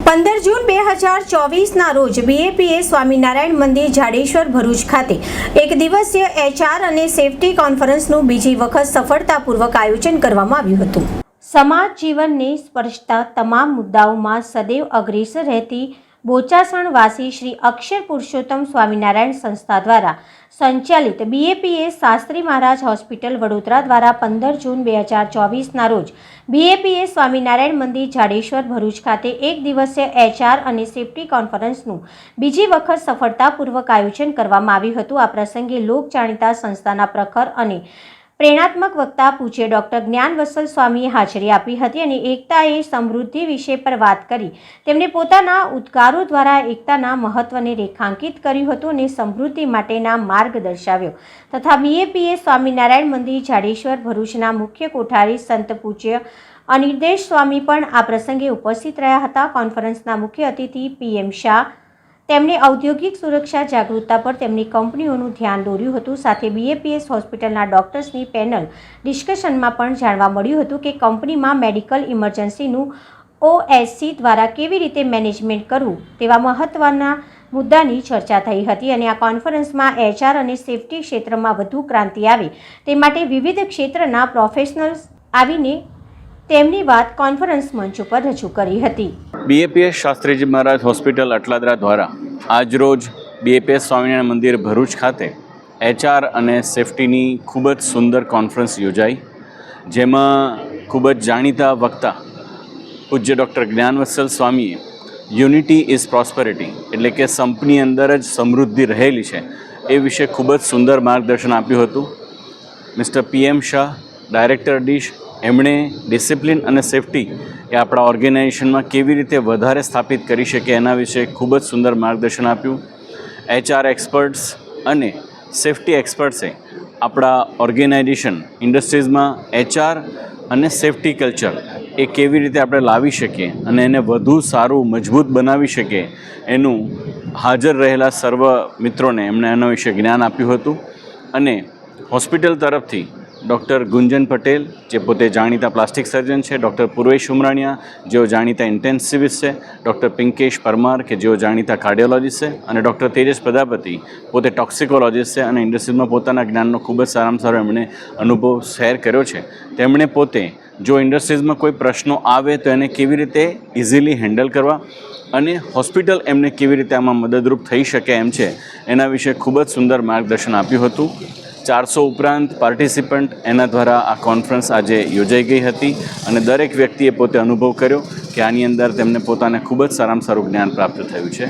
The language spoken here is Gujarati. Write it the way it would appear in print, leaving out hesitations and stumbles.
15 જૂન 2024ના રોજ બીએપીએસ સ્વામિનારાયણ મંદિર જાડેશ્વર ભરૂચ ખાતે એક દિવસીય એચઆર અને સેફટી કોન્ફરન્સનું બીજી વખત સફળતાપૂર્વક આયોજન કરવામાં આવ્યું હતું। સમાજ જીવનને સ્પર્શતા તમામ મુદ્દાઓમાં સદૈવ અગ્રેસર રહેતી બોચાસણવાસી શ્રી અક્ષર પુરુષોત્તમ સ્વામિનારાયણ સંસ્થા દ્વારા સંચાલિત બીએપીએસ શાસ્ત્રી મહારાજ હોસ્પિટલ વડોદરા દ્વારા 15 જૂન 2024ના રોજ બીએપીએસ સ્વામિનારાયણ મંદિર જાડેશ્વર ભરૂચ ખાતે એક દિવસીય એચઆર અને સેફટી કોન્ફરન્સનું બીજી વખત સફળતાપૂર્વક આયોજન કરવામાં આવ્યું હતું। આ પ્રસંગે લોક જાણીતા સંસ્થાના પ્રખર અને પ્રેરણાત્મક વક્તા પૂજ્ય ડૉક્ટર જ્ઞાનવત્સલ સ્વામીએ હાજરી આપી હતી અને એકતા એ સમૃદ્ધિ વિષય પર વાત કરી તેમણે પોતાના ઉદ્ગારો દ્વારા એકતાના મહત્વને રેખાંકિત કર્યું હતું અને સમૃદ્ધિ માટેના માર્ગ દર્શાવ્યો તથા બીએપીએસ સ્વામિનારાયણ મંદિર જાડેશ્વર ભરૂચના મુખ્ય કોઠારી સંત પૂજ્ય અનિર્દેશ સ્વામી પણ આ પ્રસંગે ઉપસ્થિત રહ્યા હતા। કોન્ફરન્સના મુખ્ય અતિથિ પીએમ શાહ તેમણે ઔદ્યોગિક સુરક્ષા જાગૃતતા પર તેમની કંપનીઓનું ધ્યાન દોર્યું હતું। સાથે બીએપીએસ હોસ્પિટલના ડોક્ટર્સની પેનલ ડિસ્કશનમાં પણ જાણવા મળ્યું હતું કે કંપનીમાં મેડિકલ ઇમરજન્સીનું ઓએસસી દ્વારા કેવી રીતે મેનેજમેન્ટ કરવું તેવા મહત્વના મુદ્દાની ચર્ચા થઈ હતી અને આ કોન્ફરન્સમાં એચઆર અને સેફટી ક્ષેત્રમાં વધુ ક્રાંતિ આવે તે માટે વિવિધ ક્ષેત્રના પ્રોફેશનલ્સ આવીને તેમની વાત કોન્ફરન્સ મંચ ઉપર રજૂ કરી હતી। બીએપીએસ શાસ્ત્રીજી મહારાજ હોસ્પિટલ અટલાદરા દ્વારા આજરોજ બીએપીએસ સ્વામિનારાયણ મંદિર ભરૂચ ખાતે એચઆર અને સેફટીની ખૂબ જ સુંદર કોન્ફરન્સ યોજાઈ, જેમાં ખૂબ જ જાણીતા વક્તા પૂજ્ય ડૉક્ટર જ્ઞાનવત્સલ સ્વામીએ યુનિટી ઇઝ પ્રોસ્પેરિટી એટલે કે સંપની અંદર જ સમૃદ્ધિ રહેલી છે એ વિશે ખૂબ જ સુંદર માર્ગદર્શન આપ્યું હતું। Mister PM Shah, director dish, એમણે ડિસિપ્લિન અને સેફટી એ આપણા ઓર્ગેનાઇઝેશનમાં કેવી રીતે વધારે સ્થાપિત કરી શકે એના વિશે ખૂબ જ સુંદર માર્ગદર્શન આપ્યું। એચઆર એક્સપર્ટ્સ અને સેફટી એક્સપર્ટ્સે આપણા ઓર્ગેનાઇઝેશન ઇન્ડસ્ટ્રીઝમાં એચઆર અને સેફટી કલ્ચર એ કેવી રીતે આપણે લાવી શકીએ અને એને વધુ સારું મજબૂત બનાવી શકીએ એનું હાજર રહેલા સર્વ મિત્રોને એમણે એના વિશે જ્ઞાન આપ્યું હતું। અને હોસ્પિટલ તરફથી ડૉક્ટર ગુંજન પટેલ જે પોતે જાણીતા પ્લાસ્ટિક સર્જન છે, ડૉક્ટર પૂર્વેશ ઉમરાણીયા જેઓ જાણીતા ઇન્ટેન્સિવિસ્ટ છે, ડૉક્ટર પિંકેશ પરમાર કે જેઓ જાણીતા કાર્ડિયોલોજીસ્ટ છે અને ડૉક્ટર તેજસ પ્રજાપતિ પોતે ટોક્સિકોલોજીસ્ટ છે અને ઇન્ડસ્ટ્રીઝમાં પોતાના જ્ઞાનનો ખૂબ જ સારામાં સારો એમણે અનુભવ શેર કર્યો છે। તેમણે પોતે જો ઇન્ડસ્ટ્રીઝમાં કોઈ પ્રશ્નો આવે તો એને કેવી રીતે ઇઝીલી હેન્ડલ કરવા અને હોસ્પિટલ એમને કેવી રીતે આમાં મદદરૂપ થઈ શકે એમ છે એના વિશે ખૂબ જ સુંદર માર્ગદર્શન આપ્યું હતું। 400 ઉપરાંત પાર્ટિસિપન્ટ એના દ્વારા આ કોન્ફરન્સ આજે યોજાઈ ગઈ હતી અને દરેક વ્યક્તિએ પોતે અનુભવ કર્યો કે આની અંદર તેમને પોતાને ખૂબ જ સારામાં સારું જ્ઞાન પ્રાપ્ત થયું છે।